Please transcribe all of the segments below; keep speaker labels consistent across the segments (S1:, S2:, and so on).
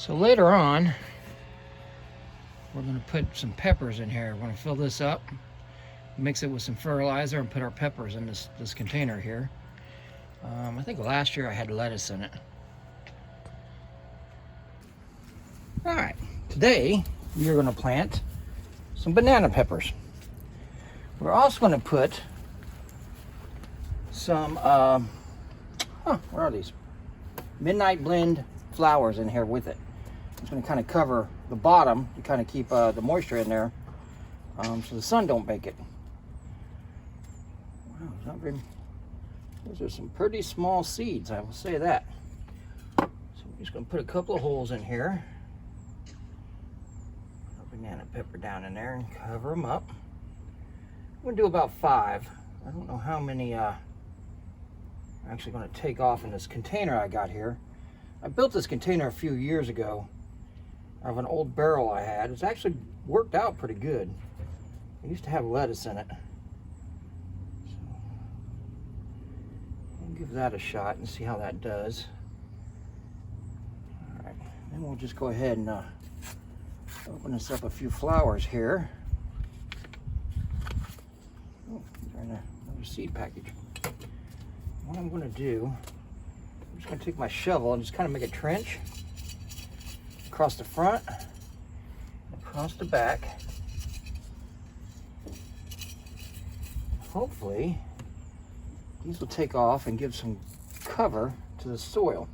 S1: So later on, we're going to put some peppers in here. We're going to fill this up, mix it with some fertilizer, and put our peppers in this container here. I think last year I had lettuce in it. All right, today we are going to plant some banana peppers. We're also going to put some, where are these? Midnight Blend flowers in here with it. It's going to kind of cover the bottom to kind of keep the moisture in there, so the sun don't bake it. Wow, not very, those are some pretty small seeds, I will say that. So we're just going to put a couple of holes in here. Put a banana pepper down in there and cover them up. I'm going to do about 5. I don't know how many I'm actually going to take off in this container I got here. I built this container a few years ago out of an old barrel I had. It's actually worked out pretty good. I used to have lettuce in it. So I'll give that a shot and see how that does. All right, then we'll just go ahead and open this up a few flowers here. Oh, they're in another seed package. What I'm going to do, I'm just going to take my shovel and just kind of make a trench across the front, across the back. Hopefully, these will take off and give some cover to the soil.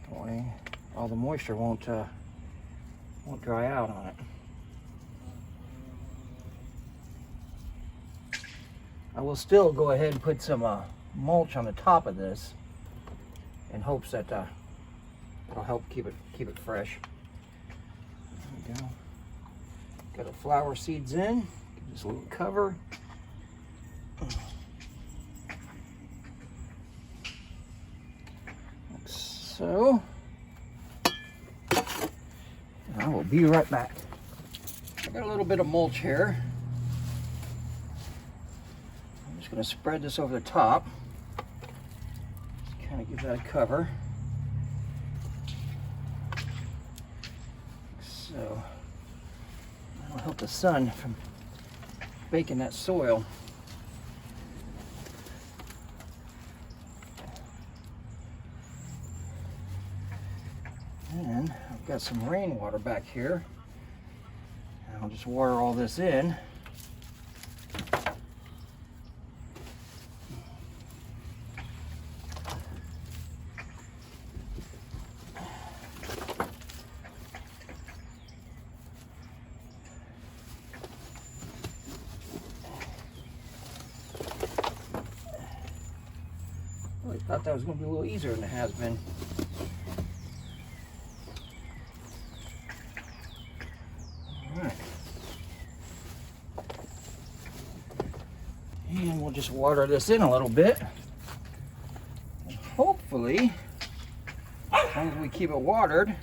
S1: That way, all the moisture won't dry out on it. I will still go ahead and put some mulch on the top of this in hopes that it'll help keep it fresh. There we go. Got the flower seeds in. Give this a little cover. Like so. And I will be right back. I got a little bit of mulch here. Going to spread this over the top. Just kind of give that a cover. So that'll help the sun from baking that soil. And I've got some rainwater back here. I'll just water all this in. I thought that was going to be a little easier than it has been. All right. And we'll just water this in a little bit. And hopefully, as long as we keep it watered,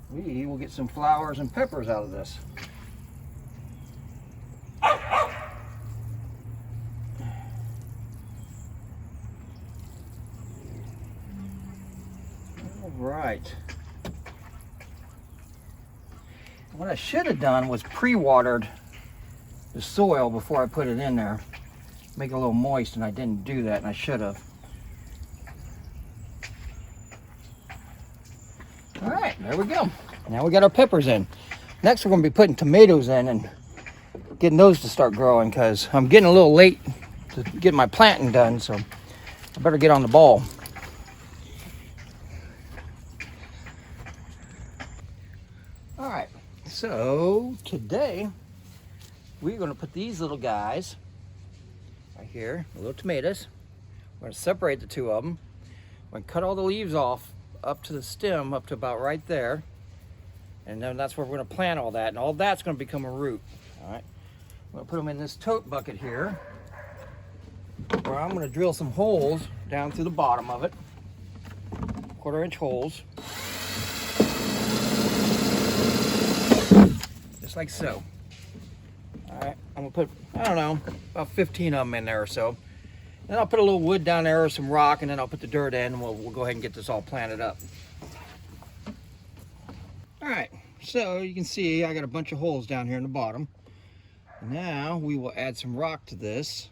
S1: we will get some flowers and peppers out of this. Right. What I should have done was pre-watered the soil before I put it in there. Make it a little moist, and I didn't do that, and I should have. All right, there we go. Now we got our peppers in. Next we're going to be putting tomatoes in and getting those to start growing, because I'm getting a little late to get my planting done, so I better get on the ball. All right, so today we're going to put these little guys right here, the little tomatoes. We're going to separate the two of them. We're going to cut all the leaves off up to the stem, up to about right there. And then that's where we're going to plant all that. And all that's going to become a root. All right, I'm going to put them in this tote bucket here, where I'm going to drill some holes down through the bottom of it. 1/4-inch holes. Just like so. All right, I'm gonna put, I don't know, about 15 of them in there or so. Then I'll put a little wood down there or some rock, and then I'll put the dirt in, and we'll go ahead and get this all planted up. All right, so you can see I got a bunch of holes down here in the bottom. Now we will add some rock to this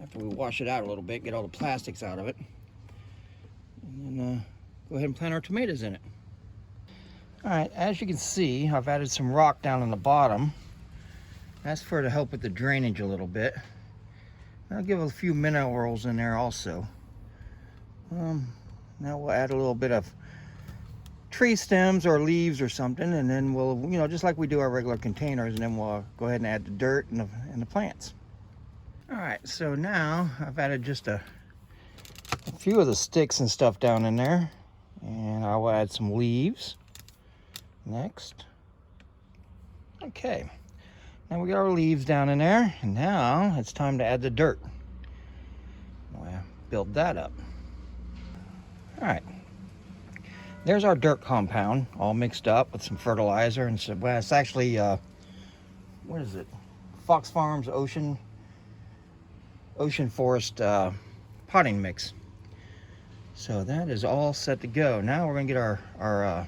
S1: after we wash it out a little bit, get all the plastics out of it, and then go ahead and plant our tomatoes in it. All right, as you can see, I've added some rock down on the bottom. That's for to help with the drainage a little bit. I'll give a few minerals in there also. Now we'll add a little bit of tree stems or leaves or something, and then we'll, just like we do our regular containers, and then we'll go ahead and add the dirt and the plants. All right, so now I've added just a few of the sticks and stuff down in there, and I will add some leaves next. Okay, now we got our leaves down in there, and now it's time to add the dirt. We'll build that up. All right, there's our dirt compound all mixed up with some fertilizer and some, well, it's actually what is it, Fox Farms Ocean Forest potting mix. So that is all set to go. Now we're gonna get our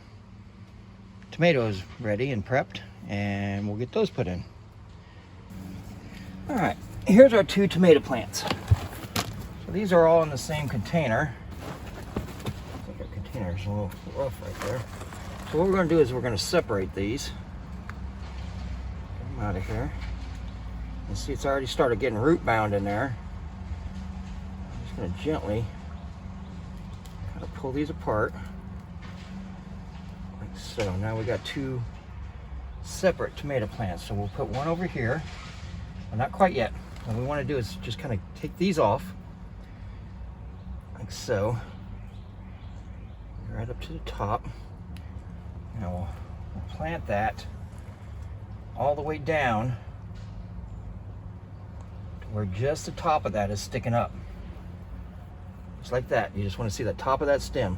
S1: tomatoes ready and prepped, and we'll get those put in. All right, here's our 2 tomato plants. So these are all in the same container. I think our container is a little rough right there. So what we're gonna do is we're gonna separate these. Get them out of here. You see it's already started getting root bound in there. I'm just gonna gently kind of pull these apart. Like so. Now we got 2 separate tomato plants. So we'll put one over here. Well, not quite yet. What we want to do is just kind of take these off, like so, right up to the top. Now we'll plant that all the way down to where just the top of that is sticking up. Just like that. You just want to see the top of that stem.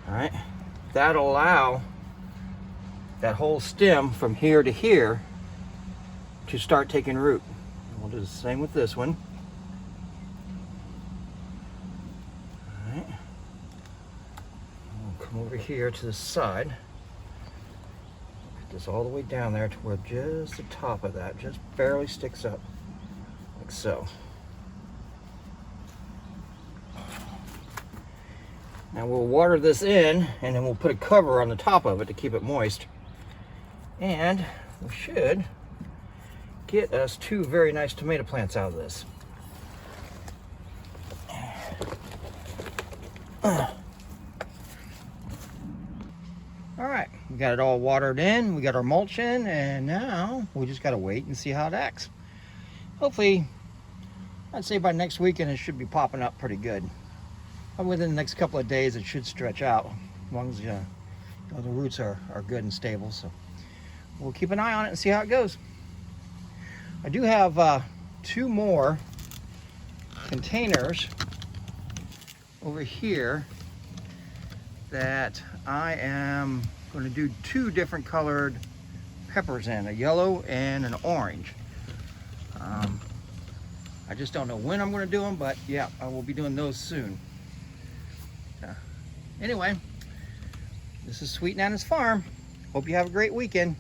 S1: All right. That'll allow that whole stem from here to here to start taking root. And we'll do the same with this one. All right. We'll come over here to the side. Put this all the way down there to where just the top of that just barely sticks up, like so. Now we'll water this in, and then we'll put a cover on the top of it to keep it moist. And we should get us 2 very nice tomato plants out of this. All right, we got it all watered in, we got our mulch in, and now we just gotta wait and see how it acts. Hopefully, I'd say by next weekend it should be popping up pretty good. Within the next couple of days it should stretch out, as long as the roots are good and stable. So we'll keep an eye on it and see how it goes. I do have 2 more containers over here that I am going to do 2 different colored peppers in, a yellow and an orange. I just don't know when I'm going to do them, but yeah, I will be doing those soon. Anyway, this is Sweet Nana's Farm. Hope you have a great weekend.